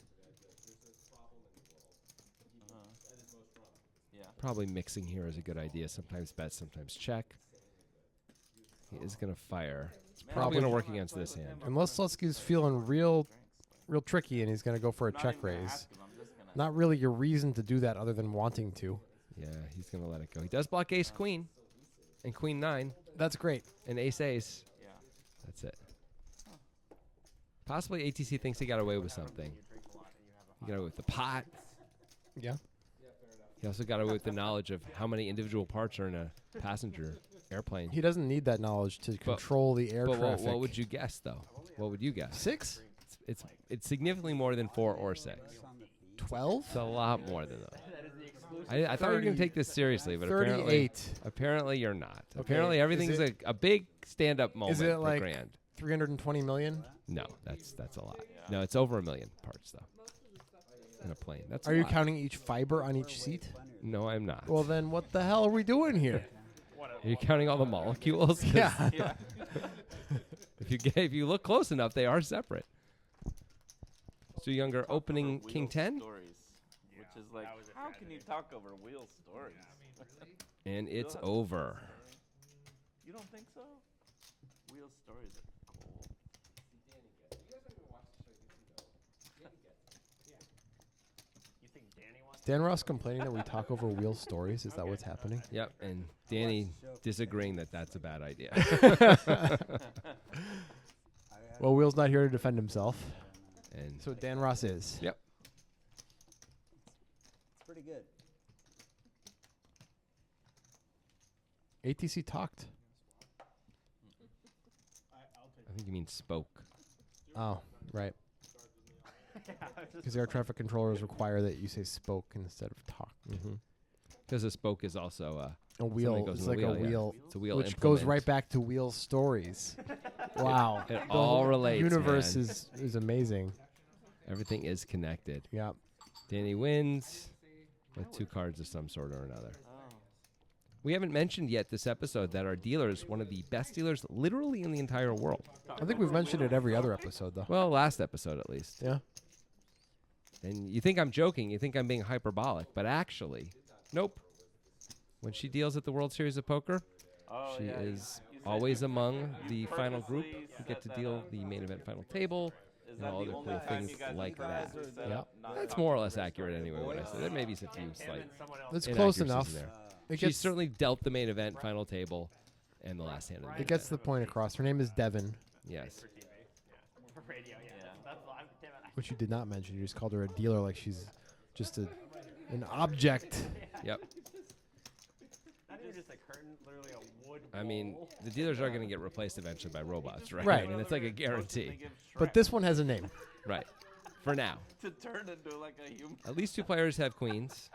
Speaker 4: Yeah.
Speaker 1: Probably mixing here is a good idea. Sometimes bet, sometimes check. He is going to fire. probably going to work against this hand.
Speaker 2: Unless Slutsky's feeling real tricky and he's going to go for a check raise. Not really your reason to do that other than wanting to.
Speaker 1: Yeah, he's going to let it go. He does block ace queen and queen 9
Speaker 2: That's great.
Speaker 1: and ace ace.
Speaker 4: Yeah.
Speaker 1: That's it. Possibly ATC thinks he got away with something. He got away with the pot.
Speaker 2: Yeah.
Speaker 1: He also got away with the knowledge of how many individual parts are in a passenger airplane.
Speaker 2: He doesn't need that knowledge to control the air
Speaker 1: But
Speaker 2: traffic.
Speaker 1: what would you guess, though? What would you guess?
Speaker 2: 6?
Speaker 1: It's significantly more than 4 or 6.
Speaker 2: 12?
Speaker 1: It's a lot more than that. I thought you were going to take this seriously, but
Speaker 2: 38.
Speaker 1: apparently you're not.
Speaker 2: Okay,
Speaker 1: Apparently
Speaker 2: is
Speaker 1: everything's
Speaker 2: it-
Speaker 1: a big stand-up moment
Speaker 2: Is it
Speaker 1: for
Speaker 2: like
Speaker 1: Grand.
Speaker 2: 320 million?
Speaker 1: No, that's a lot. No, it's over 1 million parts, though, in a plane. That's
Speaker 2: Are
Speaker 1: a
Speaker 2: you
Speaker 1: lot.
Speaker 2: counting each fiber on each seat?
Speaker 1: No, I'm not.
Speaker 2: Well, then what the hell are we doing here?
Speaker 1: Are you counting all the molecules? 'Cause
Speaker 2: Yeah.
Speaker 4: Yeah.
Speaker 1: if you look close enough, they are separate. So Younger
Speaker 4: Talk
Speaker 1: opening
Speaker 4: over
Speaker 1: king
Speaker 4: wheel
Speaker 1: 10,
Speaker 4: Stories, which is like, how can you talk over wheel stories?
Speaker 1: and it's
Speaker 4: Wheel-
Speaker 1: over.
Speaker 4: You don't think so? Wheel stories are cool.
Speaker 3: You think Danny wants?
Speaker 2: Is Dan Ross complaining that we talk over wheel stories? Is that what's happening?
Speaker 1: Yep, and Danny disagreeing that that's a bad idea.
Speaker 2: Well, Wheel's not here to defend himself.
Speaker 1: And
Speaker 2: So Dan Ross is.
Speaker 1: yep,
Speaker 6: It's pretty good.
Speaker 2: ATC talked.
Speaker 1: I think you mean spoke.
Speaker 2: Oh, right. Because air traffic controllers require that you say spoke instead of talk.
Speaker 1: Because a spoke is also
Speaker 2: A
Speaker 1: something
Speaker 2: wheel.
Speaker 1: that goes
Speaker 2: It's
Speaker 1: in the
Speaker 2: like a
Speaker 1: yeah.
Speaker 2: wheel,
Speaker 1: It's a wheel
Speaker 2: which goes
Speaker 1: implement.
Speaker 2: right back to wheel stories. Wow.
Speaker 1: It
Speaker 2: The
Speaker 1: all
Speaker 2: whole
Speaker 1: relates,
Speaker 2: universe
Speaker 1: man.
Speaker 2: is amazing.
Speaker 1: Everything is connected.
Speaker 2: Yeah.
Speaker 1: Danny wins with 2 cards of some sort or another.
Speaker 4: Oh.
Speaker 1: We haven't mentioned yet this episode that our dealer is one of the best dealers literally in the entire world.
Speaker 2: I think we've mentioned it every other episode, though.
Speaker 1: Well, last episode at least.
Speaker 2: Yeah.
Speaker 1: And you think I'm joking, you think I'm being hyperbolic, but actually, nope. When she deals at the World Series of Poker,
Speaker 4: Oh,
Speaker 1: she
Speaker 4: yeah,
Speaker 1: is
Speaker 4: you said
Speaker 1: always
Speaker 4: you
Speaker 1: among the final group
Speaker 4: purposely
Speaker 1: who get to
Speaker 4: set that
Speaker 1: deal
Speaker 4: up.
Speaker 1: the main event final table.
Speaker 4: Is
Speaker 1: and
Speaker 4: that
Speaker 1: all
Speaker 4: the
Speaker 1: other
Speaker 4: only
Speaker 1: cool
Speaker 4: time
Speaker 1: things
Speaker 4: you guys
Speaker 1: like
Speaker 4: guys
Speaker 1: that.
Speaker 4: are set
Speaker 2: Yeah.
Speaker 4: up not
Speaker 1: That's
Speaker 4: talking
Speaker 1: more or
Speaker 4: over
Speaker 1: less
Speaker 4: stories?
Speaker 1: accurate anyway. What I said. There may be a few slight
Speaker 2: It's close
Speaker 1: inaccuracies
Speaker 2: enough.
Speaker 1: in there.
Speaker 2: It
Speaker 1: She's
Speaker 2: gets,
Speaker 1: certainly dealt the main event final table and the last hand of the main
Speaker 2: it gets the
Speaker 1: event.
Speaker 2: point across. Her name is Devin,
Speaker 1: Yes.
Speaker 3: For radio, yeah.
Speaker 4: Yeah.
Speaker 3: That's damn it.
Speaker 2: which you did not mention. You just called her a dealer like she's just an object.
Speaker 1: Yep.
Speaker 3: Not even just a curtain, literally a wood.
Speaker 1: I mean,
Speaker 3: wall.
Speaker 1: the dealers are going to get replaced eventually by robots, right?
Speaker 2: Right.
Speaker 1: I mean, it's like a
Speaker 4: Supposed to
Speaker 1: guarantee.
Speaker 4: think of
Speaker 2: But
Speaker 4: Shrek
Speaker 2: this one has a name.
Speaker 1: Right. For now.
Speaker 4: to turn into like a human.
Speaker 1: At least 2 players have queens.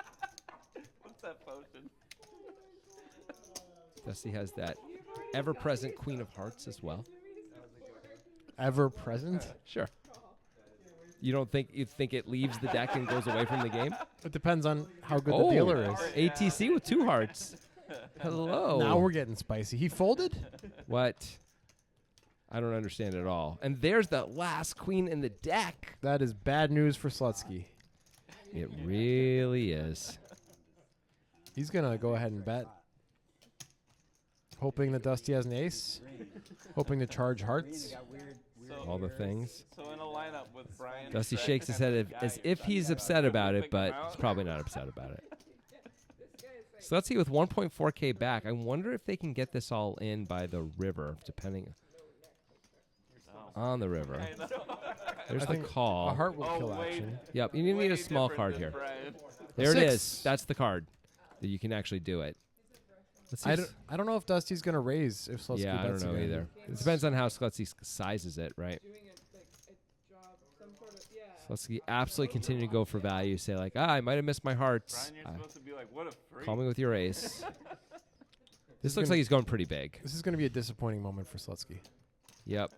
Speaker 4: What's that potion?
Speaker 1: Dusty has that ever-present Queen of Hearts as well.
Speaker 2: Ever present.
Speaker 1: Sure. You think it leaves the deck and goes away from the game?
Speaker 2: It depends on how good
Speaker 1: Oh,
Speaker 2: the dealer is.
Speaker 1: ATC with 2 hearts. Hello.
Speaker 2: Now we're getting spicy. He folded?
Speaker 1: What? I don't understand at all. And there's the last queen in the deck.
Speaker 2: That is bad news for Slutsky.
Speaker 1: It really is.
Speaker 2: He's going to go ahead and bet. Hoping that Dusty has an ace. Hoping to charge hearts.
Speaker 1: All the things.
Speaker 4: So in a lineup with Brian.
Speaker 1: Dusty
Speaker 4: Shrek,
Speaker 1: shakes his
Speaker 4: and
Speaker 1: head
Speaker 4: the
Speaker 1: as
Speaker 4: guy
Speaker 1: if
Speaker 4: who
Speaker 1: he's
Speaker 4: got
Speaker 1: upset about
Speaker 4: couldn't
Speaker 1: it, but
Speaker 4: pick him
Speaker 1: he's
Speaker 4: out.
Speaker 1: probably not upset about it. So let's see with 1.4K back. I wonder if they can get this all in by the river, depending on the river.
Speaker 4: I know.
Speaker 1: There's
Speaker 2: I
Speaker 1: the
Speaker 2: think
Speaker 1: call.
Speaker 2: A heart will
Speaker 4: Oh,
Speaker 2: kill
Speaker 4: wait.
Speaker 2: action.
Speaker 1: Yep, you need
Speaker 4: Way
Speaker 1: a small
Speaker 4: different
Speaker 1: card
Speaker 4: than
Speaker 1: here.
Speaker 4: Brian.
Speaker 1: There it is.
Speaker 2: 6.
Speaker 1: That's the card that you can actually do it. Let's see.
Speaker 2: I don't know if Dusty's going to raise if Slutsky
Speaker 1: Yeah, I don't
Speaker 2: bets
Speaker 1: know
Speaker 2: again.
Speaker 1: either. It depends on how Slutsky sizes it, right?
Speaker 5: Doing it like a job, some sort of, yeah.
Speaker 1: Slutsky absolutely continue to go for value. Say like, I might have missed my hearts.
Speaker 4: Brian, you're supposed to be like, what a freak.
Speaker 1: Call me with your ace. This
Speaker 2: is
Speaker 1: looks
Speaker 2: gonna-
Speaker 1: like he's going pretty big.
Speaker 2: This is going to be a disappointing moment for Slutsky.
Speaker 1: Yep.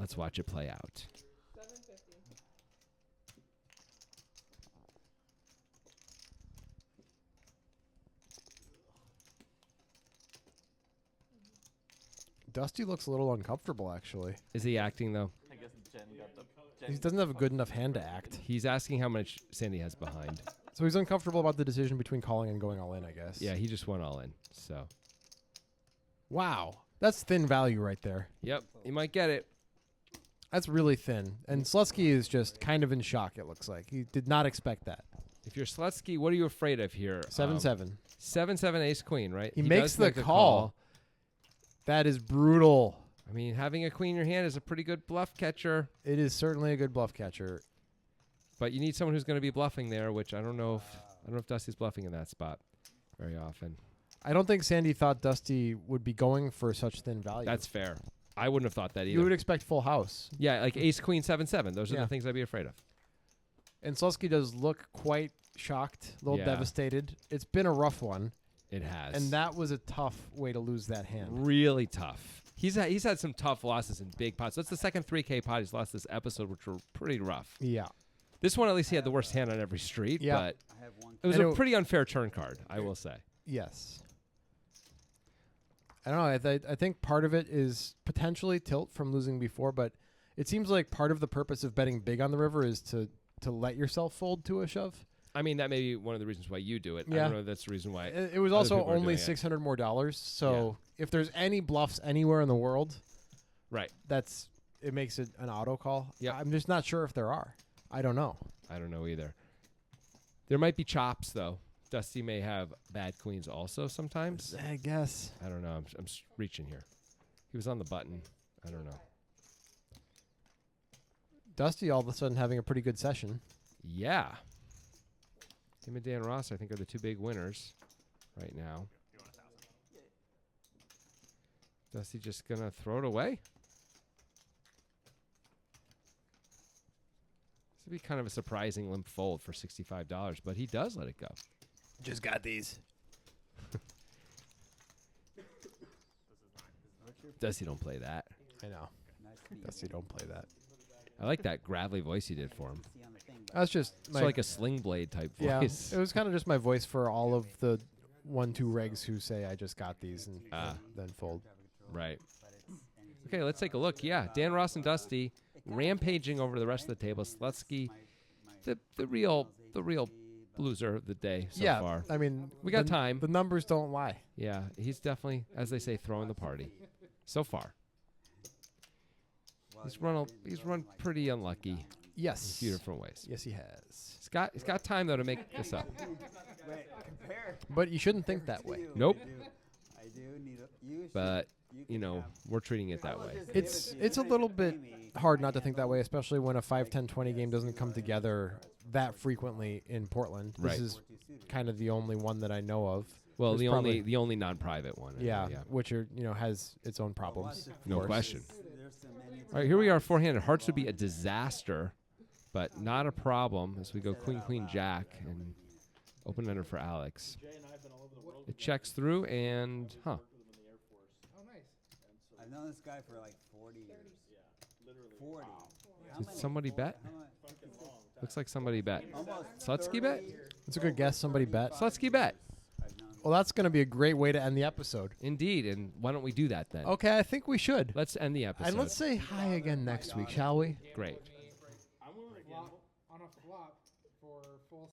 Speaker 1: Let's watch it play out.
Speaker 5: 750.
Speaker 2: Dusty looks a little uncomfortable, actually.
Speaker 1: Is he acting though?
Speaker 4: I guess Jen got the.
Speaker 2: He
Speaker 4: Jen
Speaker 2: doesn't have a good enough hand to act.
Speaker 1: He's asking how much Sandy has behind.
Speaker 2: So he's uncomfortable about the decision between calling and going all in, I guess.
Speaker 1: Yeah, he just went all in. So
Speaker 2: Wow. That's thin value right there.
Speaker 1: Yep, you might get it.
Speaker 2: That's really thin. And Slutsky is just kind of in shock, it looks like. He did not expect that.
Speaker 1: If you're Slutsky, what are you afraid of here?
Speaker 2: 7-7.
Speaker 1: 7-7 ace queen, right?
Speaker 2: He
Speaker 1: does
Speaker 2: makes the
Speaker 1: make
Speaker 2: call. That is brutal.
Speaker 1: I mean, having a queen in your hand is a pretty good bluff catcher.
Speaker 2: It is certainly a good bluff catcher.
Speaker 1: But you need someone who's going to be bluffing there, which I don't know if Dusty's bluffing in that spot very often.
Speaker 2: I don't think Sandy thought Dusty would be going for such thin value.
Speaker 1: That's fair. I wouldn't have thought that either.
Speaker 2: You would expect full house.
Speaker 1: Yeah, like ace queen 7-7. Those are
Speaker 2: Yeah.
Speaker 1: the things I'd be afraid of.
Speaker 2: And Slutsky does look quite shocked, a little
Speaker 1: Yeah.
Speaker 2: devastated. It's been a rough one.
Speaker 1: It has.
Speaker 2: And that was a tough way to lose that hand.
Speaker 1: Really tough. He's had some tough losses in big pots. That's the second 3K pot he's lost this episode, which were pretty rough.
Speaker 2: Yeah.
Speaker 1: This one, at least, he had the worst hand on every street,
Speaker 2: Yeah.
Speaker 1: but
Speaker 6: I have one.
Speaker 1: it was
Speaker 2: And
Speaker 1: a
Speaker 2: it-
Speaker 1: pretty unfair turn card, I will say.
Speaker 2: Yes. I don't know. I think part of it is potentially tilt from losing before, but it seems like part of the purpose of betting big on the river is to let yourself fold to a shove.
Speaker 1: I mean, that may be one of the reasons why you do it. I
Speaker 2: Yeah.
Speaker 1: don't know if that's the reason why.
Speaker 2: It was
Speaker 1: other
Speaker 2: also
Speaker 1: people are
Speaker 2: only
Speaker 1: doing it.
Speaker 2: $600 more. So if there's any bluffs anywhere in the world,
Speaker 1: Right.
Speaker 2: it makes it an auto call.
Speaker 1: Yep.
Speaker 2: I'm just not sure if there are. I don't know.
Speaker 1: I don't know either. There might be chops, though. Dusty may have bad queens also sometimes.
Speaker 2: I guess.
Speaker 1: I don't know. I'm reaching here. He was on the button. I don't know.
Speaker 2: Dusty all of a sudden having a pretty good session.
Speaker 1: Yeah. Him and Dan Ross, I think, are the two big winners right now. Dusty just going to throw it away? This would be kind of a surprising limp fold for $65, but he does let it go.
Speaker 2: Just got these.
Speaker 1: Dusty don't play that.
Speaker 2: I know.
Speaker 6: Nice to meet
Speaker 2: Dusty don't play that.
Speaker 1: I like that gravelly voice you did for him.
Speaker 6: see on the thing, but
Speaker 2: That's just
Speaker 1: It's like a sling blade type
Speaker 2: yeah.
Speaker 1: voice.
Speaker 2: It was kind of just my voice for all of the 1-2 regs who say I just got these and then fold.
Speaker 1: Right. Okay, let's take a look. Yeah, Dan Ross and Dusty rampaging over the rest of the table. Slutsky, the real loser of the day so
Speaker 2: yeah,
Speaker 1: far.
Speaker 2: I mean,
Speaker 1: We got
Speaker 2: the-
Speaker 1: time.
Speaker 2: The numbers don't lie.
Speaker 1: Yeah, he's definitely, as they say, throwing the party so far. He's run pretty unlucky in a
Speaker 2: Yes.
Speaker 1: few different ways.
Speaker 2: Yes, he has.
Speaker 1: He's got time though to make this up.
Speaker 6: wait, compare.
Speaker 2: But you shouldn't think that way.
Speaker 1: Nope.
Speaker 6: I do need you.
Speaker 1: But
Speaker 6: should,
Speaker 1: you know, we're treating it that way.
Speaker 2: It's a little bit hard not to think that way, especially when a 5-10-20 game doesn't come together that frequently in Portland.
Speaker 1: Right.
Speaker 2: This is kind of the only one that I know of.
Speaker 1: Well,
Speaker 2: There's
Speaker 1: the
Speaker 2: probably-
Speaker 1: only non-private one.
Speaker 2: Yeah, which are has its own problems. of
Speaker 1: No
Speaker 2: course.
Speaker 1: question.
Speaker 6: There's so many.
Speaker 1: All right, here we are, four-handed. Hearts would be a disaster, but not a problem as we go queen, queen, jack, and open ender for Alex.
Speaker 7: Jay and I have been all over the world.
Speaker 1: It checks through, and
Speaker 7: Worked with him in the Air Force.
Speaker 8: Oh, nice.
Speaker 6: I've known this guy for like 40 years.
Speaker 7: Yeah, literally.
Speaker 6: 40. How
Speaker 1: did
Speaker 6: many?
Speaker 1: somebody bet?
Speaker 6: How much?
Speaker 7: Fucking long time.
Speaker 1: Looks like somebody bet.
Speaker 6: Almost
Speaker 1: Slutsky
Speaker 6: 30
Speaker 1: bet?
Speaker 6: years.
Speaker 2: It's a good guess. Somebody bet.
Speaker 1: Slutsky bet.
Speaker 6: I've known
Speaker 2: Well, that's going to be a great way to end the episode.
Speaker 1: Indeed, and why don't we do that then?
Speaker 2: Okay, I think we should.
Speaker 1: Let's end the episode.
Speaker 2: And let's say hi again next week, shall we?
Speaker 1: Great.
Speaker 7: I'm willing to
Speaker 8: Flop
Speaker 7: gamble.
Speaker 8: on a flop for full.